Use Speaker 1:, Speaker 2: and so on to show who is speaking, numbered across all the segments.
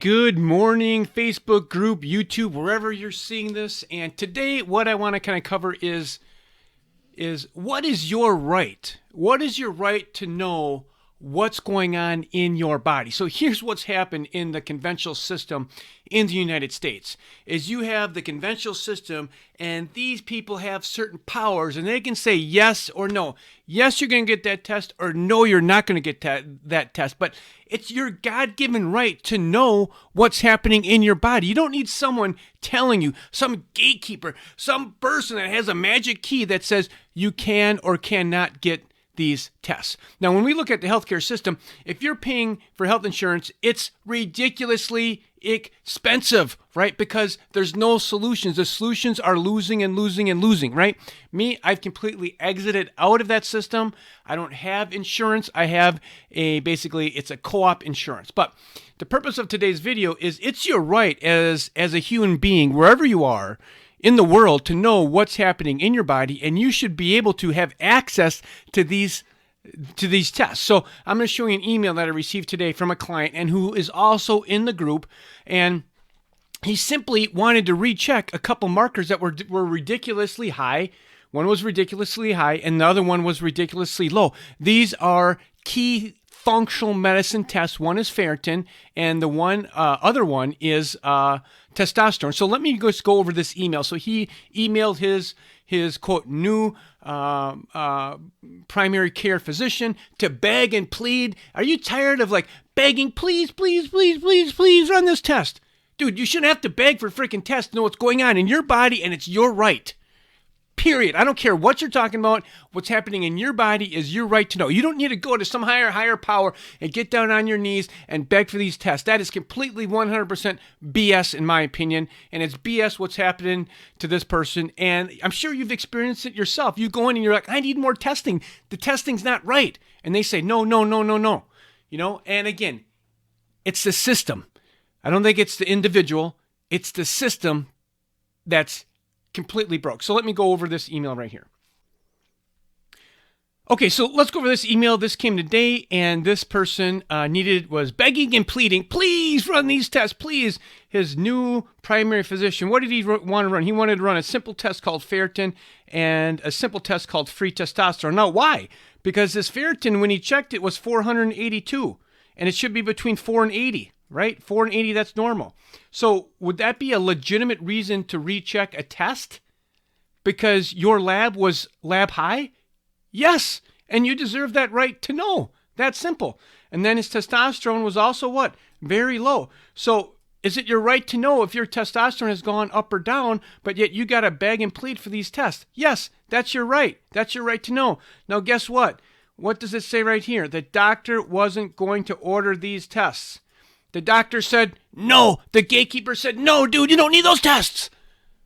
Speaker 1: Good morning, Facebook group, YouTube, wherever you're seeing this. And today, what I want to kind of cover is what is your right? What is your right to know what's going on in your body? So here's what's happened in the conventional system in the United States is you have the conventional system, and these people have certain powers, and they can say yes or no. Yes, you're going to get that test, or no, you're not going to get that test. But it's your God-given right to know what's happening in your body. You don't need someone telling you, some gatekeeper, some person that has a magic key that says you can or cannot get these tests. Now, when we look at the healthcare system, if you're paying for health insurance, it's ridiculously expensive, right? Because there's no solutions. The solutions are losing and losing and losing, right? Me, I've completely exited out of that system. I don't have insurance. I have basically it's a co-op insurance. But the purpose of today's video is it's your right as a human being, wherever you are in the world, to know what's happening in your body, and you should be able to have access to these tests. So I'm going to show you an email that I received today from a client and who is also in the group, and he simply wanted to recheck a couple markers that were ridiculously high. One was ridiculously high and the other one was ridiculously low. These are key functional medicine tests. One is ferritin, and the other one is testosterone. So let me just go over this email. So he emailed his quote new primary care physician to beg and plead. Are you tired of begging? Please, please, please, please, please run this test. Dude, you shouldn't have to beg for a freaking test to know what's going on in your body, and it's your right. Period. I don't care what you're talking about. What's happening in your body is your right to know. You don't need to go to some higher power and get down on your knees and beg for these tests. That is completely 100% BS in my opinion. And it's BS what's happening to this person. And I'm sure you've experienced it yourself. You go in and you're like, I need more testing. The testing's not right. And they say, no, no, no, no, no. And again, it's the system. I don't think it's the individual. It's the system that's completely broke. So let me go over this email right here. Okay, so let's go over this email. This came today, and this person was begging and pleading, please run these tests, please. His new primary physician, what did he want to run? He wanted to run a simple test called ferritin and a simple test called free testosterone. Now, why? Because this ferritin, when he checked it, was 482, and it should be between 4 and 80. Right? 4 and 80, that's normal. So would that be a legitimate reason to recheck a test? Because your lab was lab high? Yes, and you deserve that right to know. That's simple. And then his testosterone was also what? Very low. So is it your right to know if your testosterone has gone up or down, but yet you got to beg and plead for these tests? Yes, that's your right. That's your right to know. Now guess what? What does it say right here? The doctor wasn't going to order these tests. The doctor said, no. The gatekeeper said, no, dude, you don't need those tests.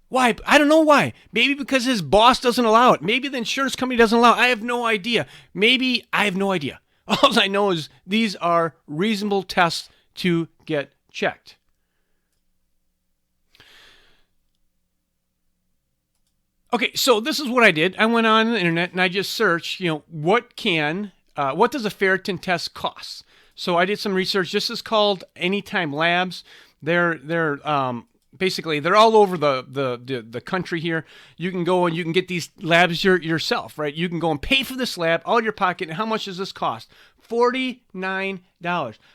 Speaker 1: Why? I don't know why. Maybe because his boss doesn't allow it. Maybe the insurance company doesn't allow it. I have no idea. Maybe I have no idea. All I know is these are reasonable tests to get checked. Okay, so this is what I did. I went on the internet and I just searched, what does a ferritin test cost? So I did some research. This is called Anytime Labs. They're basically they're all over the country here. You can go and you can get these labs yourself, right? You can go and pay for this lab out of your pocket. And how much does this cost? $49.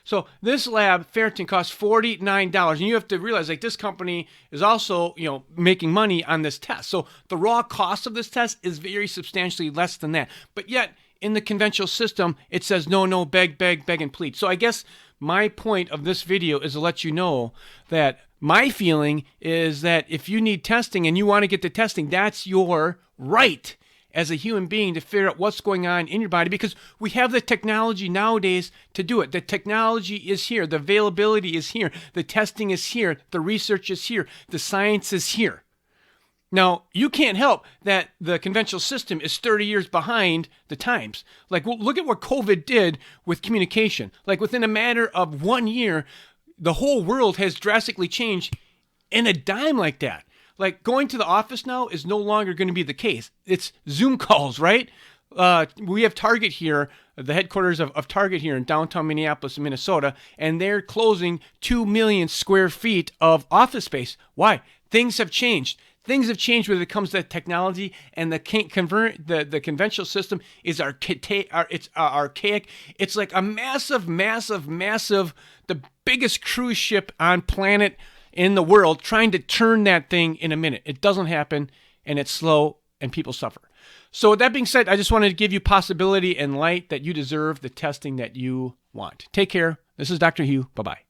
Speaker 1: So this lab, ferritin, costs $49. And you have to realize this company is also, making money on this test. So the raw cost of this test is very substantially less than that. But yet, in the conventional system, it says, no, beg, and plead. So I guess my point of this video is to let you know that my feeling is that if you need testing and you want to get the testing, that's your right as a human being to figure out what's going on in your body, because we have the technology nowadays to do it. The technology is here. The availability is here. The testing is here. The research is here. The science is here. Now, you can't help that the conventional system is 30 years behind the times. Look at what COVID did with communication. Within a matter of 1 year, the whole world has drastically changed in a dime like that. Going to the office now is no longer going to be the case. It's Zoom calls, right? We have Target here, the headquarters of Target here in downtown Minneapolis, Minnesota, and they're closing 2 million square feet of office space. Why? Things have changed. Things have changed when it comes to technology, and the conventional system is archaic. It's like a massive, the biggest cruise ship on planet in the world trying to turn that thing in a minute. It doesn't happen, and it's slow, and people suffer. So with that being said, I just wanted to give you possibility and light that you deserve the testing that you want. Take care. This is Dr. Hugh. Bye-bye.